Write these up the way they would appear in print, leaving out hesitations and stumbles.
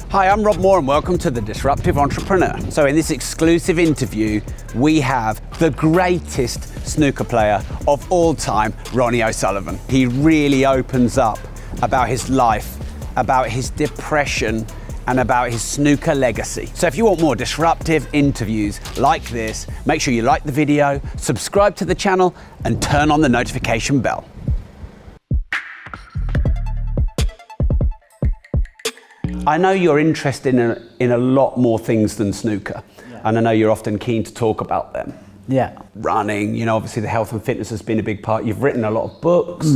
Hi, I'm Rob Moore and welcome to the Disruptive Entrepreneur. So in this exclusive interview, we have the greatest snooker player of all time, Ronnie O'Sullivan. He really opens up about his life, about his depression, and about his snooker legacy. So if you want more disruptive interviews like this, make sure you like the video, subscribe to the channel, and turn on the notification bell. I know you're interested in a lot more things than snooker, and I know you're often keen to talk about them. Yeah. Running, obviously the health and fitness has been a big part. You've written a lot of books.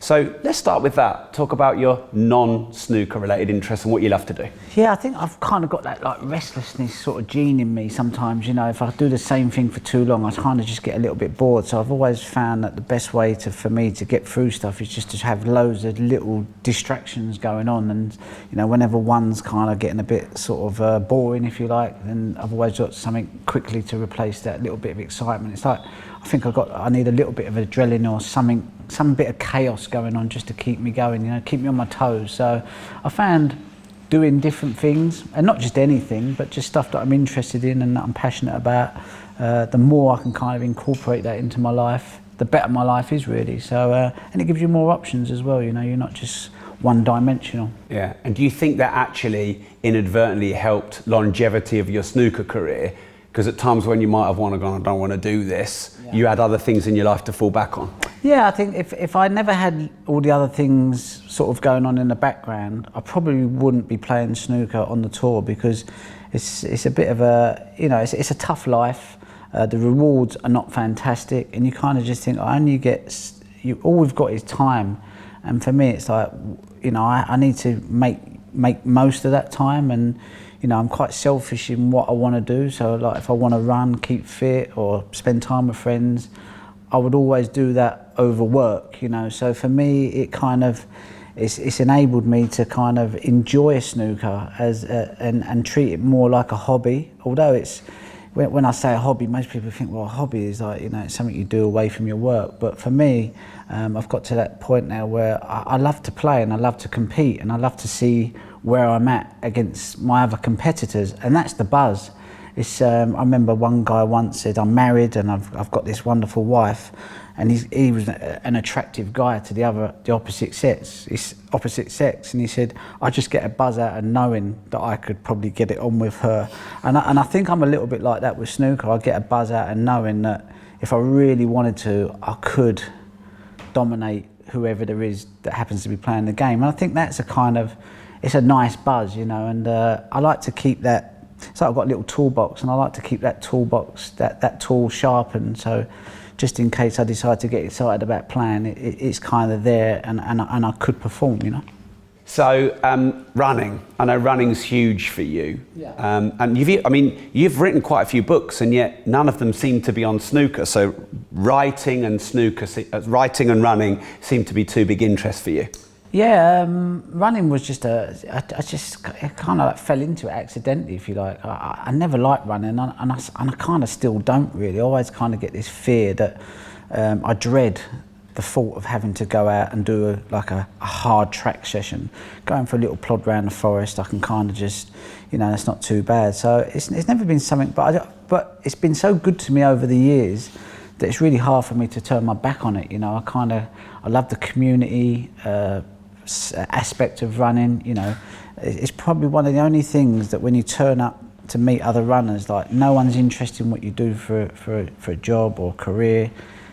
So let's start with that. Talk about your non-snooker related interests and what you love to do. Yeah, I think I've kind of got that like restlessness sort of gene in me sometimes, if I do the same thing for too long, I kind of just get a little bit bored. So I've always found that the best way for me to get through stuff is just to have loads of little distractions going on. And, whenever one's kind of getting a bit sort of boring, if you like, then I've always got something quickly to replace that little bit of excitement. It's like, I think I need a little bit of adrenaline or some bit of chaos going on just to keep me going, keep me on my toes. So I found doing different things, and not just anything, but just stuff that I'm interested in and that I'm passionate about, the more I can kind of incorporate that into my life, the better my life is really. So, and it gives you more options as well, you're not just one-dimensional. Yeah, and do you think that actually inadvertently helped longevity of your snooker career? Because at times when you might have wanted to go, I don't want to do this, you had other things in your life to fall back on. Yeah, I think if I never had all the other things sort of going on in the background, I probably wouldn't be playing snooker on the tour, because it's a bit of a, it's a tough life. The rewards are not fantastic, and you kind of just think, all we've got is time. And for me, it's like, I need to make most of that time, and I'm quite selfish in what I want to do. So like if I want to run, keep fit, or spend time with friends, I would always do that over work, So for me, it kind of, it's enabled me to kind of enjoy snooker and treat it more like a hobby. Although when I say a hobby, most people think, well, a hobby is like, it's something you do away from your work. But for me, I've got to that point now where I love to play and I love to compete and I love to see where I'm at against my other competitors, and that's the buzz. I remember one guy once said, I'm married and I've got this wonderful wife, and he was an attractive guy to the opposite sex, and he said, I just get a buzz out of knowing that I could probably get it on with her. And I think I'm a little bit like that with snooker. I get a buzz out of knowing that if I really wanted to, I could dominate whoever there is that happens to be playing the game. And I think that's it's a nice buzz, and I like to keep that. So I've got a little toolbox, and I like to keep that toolbox, that tool sharpened. So just in case I decide to get excited about playing, it's kind of there, and I could perform, So running, I know running's huge for you. Yeah. And you've written quite a few books, and yet none of them seem to be on snooker. So writing and running seem to be two big interests for you. Yeah, running was just I kind of like fell into it accidentally, if you like. I never liked running, and I kind of still don't really. I always kind of get this fear that I dread the thought of having to go out and do a hard track session. Going for a little plod around the forest, I can kind of just, that's not too bad. So it's never been something, but it's been so good to me over the years that it's really hard for me to turn my back on it. I love the community aspect of running. It's probably one of the only things that when you turn up to meet other runners, like no one's interested in what you do for a job or career.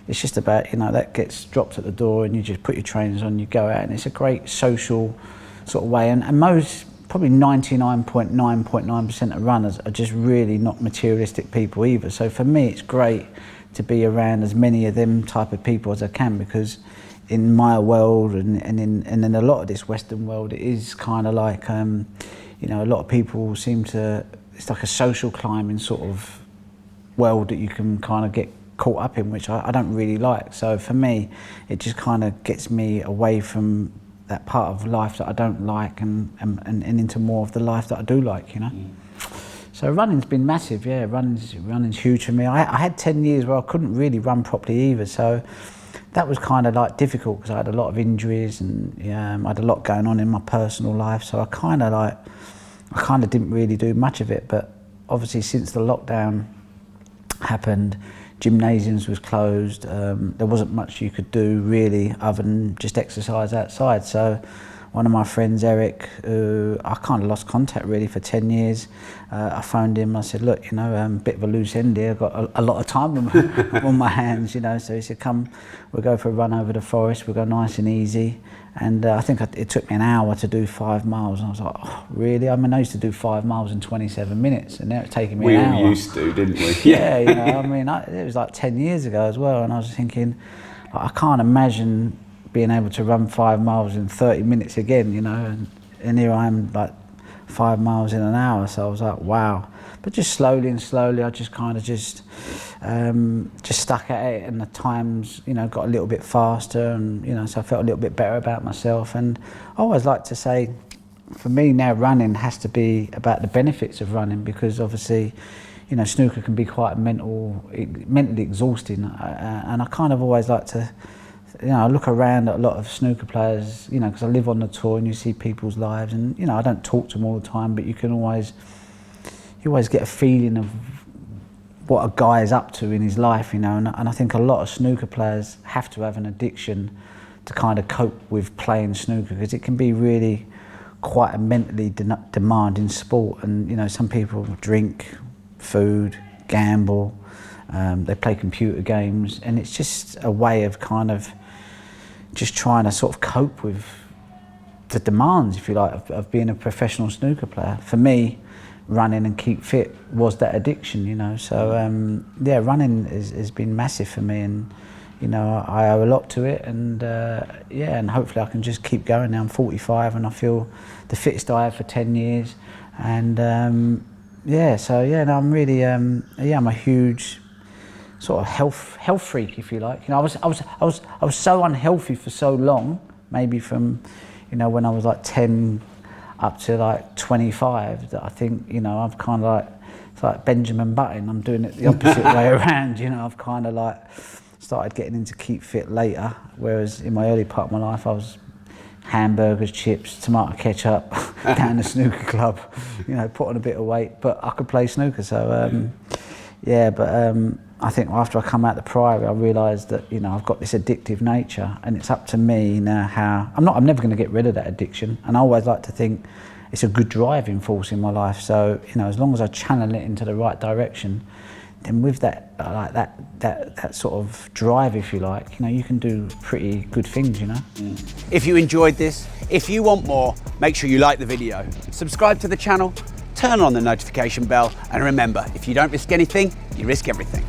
It's just about, that gets dropped at the door and you just put your trainers on, you go out, and it's a great social sort of way. And most, probably 99.9% of runners are just really not materialistic people either. So for me, it's great to be around as many of them type of people as I can, because in my world and in a lot of this Western world, it is kind of like, a lot of people seem to, it's like a social climbing sort of world that you can kind of get caught up in, which I don't really like. So for me, it just kind of gets me away from that part of life that I don't like and into more of the life that I do like, So running's been massive, yeah. Running's huge for me. I had 10 years where I couldn't really run properly either, so that was kind of like difficult because I had a lot of injuries and I had a lot going on in my personal life. So I I kind of didn't really do much of it, but obviously since the lockdown happened, gymnasiums was closed, there wasn't much you could do really other than just exercise outside. So one of my friends, Eric, who I kind of lost contact really for 10 years, I phoned him, I said, look, you know, a bit of a loose end here, I've got a lot of time on my hands, you know. So he said, come, we'll go for a run over the forest, we'll go nice and easy. And I think it took me an hour to do 5 miles. And I was like, oh, really? I mean, I used to do 5 miles in 27 minutes, and now it's taking me an hour. We all used to, didn't we? Yeah, you know, I mean, it was like 10 years ago as well, and I was thinking, I can't imagine being able to run 5 miles in 30 minutes again, you know, and here I am like 5 miles in an hour. So I was like, wow. But just slowly and slowly, I just kind of just stuck at it, and the times, you know, got a little bit faster, and, you know, so I felt a little bit better about myself. And I always like to say, for me now, running has to be about the benefits of running, because obviously, you know, snooker can be quite mentally exhausting, and I kind of always like to, you know, I look around at a lot of snooker players, you know, because I live on the tour and you see people's lives, and, you know, I don't talk to them all the time, but you always get a feeling of what a guy is up to in his life, you know, and I think a lot of snooker players have to have an addiction to kind of cope with playing snooker, because it can be really quite a mentally demanding sport. And, you know, some people drink, food, gamble, they play computer games, and it's just a way of kind of just trying to sort of cope with the demands, if you like, of being a professional snooker player. For me, running and keep fit was that addiction, you know. So yeah, running has been massive for me, and, you know, I owe a lot to it, and yeah, and hopefully I can just keep going. Now I'm 45 and I feel the fittest I have for 10 years, and yeah, so yeah, no, I'm really yeah, I'm a huge sort of health freak, if you like. You know, I was so unhealthy for so long, maybe from, you know, when I was like 10 up to like 25, that I think, you know, I've kind of like, it's like Benjamin Button, I'm doing it the opposite way around, you know. I've kind of like started getting into keep fit later, whereas in my early part of my life I was hamburgers, chips, tomato ketchup, down the snooker club, you know, put on a bit of weight, but I could play snooker. So yeah, but I think after I come out the Priory, I realised that, you know, I've got this addictive nature, and it's up to me now how, I'm never going to get rid of that addiction, and I always like to think it's a good driving force in my life. So, you know, as long as I channel it into the right direction, then with that, like that sort of drive, if you like, you know, you can do pretty good things, you know. If you enjoyed this, if you want more, make sure you like the video, subscribe to the channel, turn on the notification bell, and remember, if you don't risk anything, you risk everything.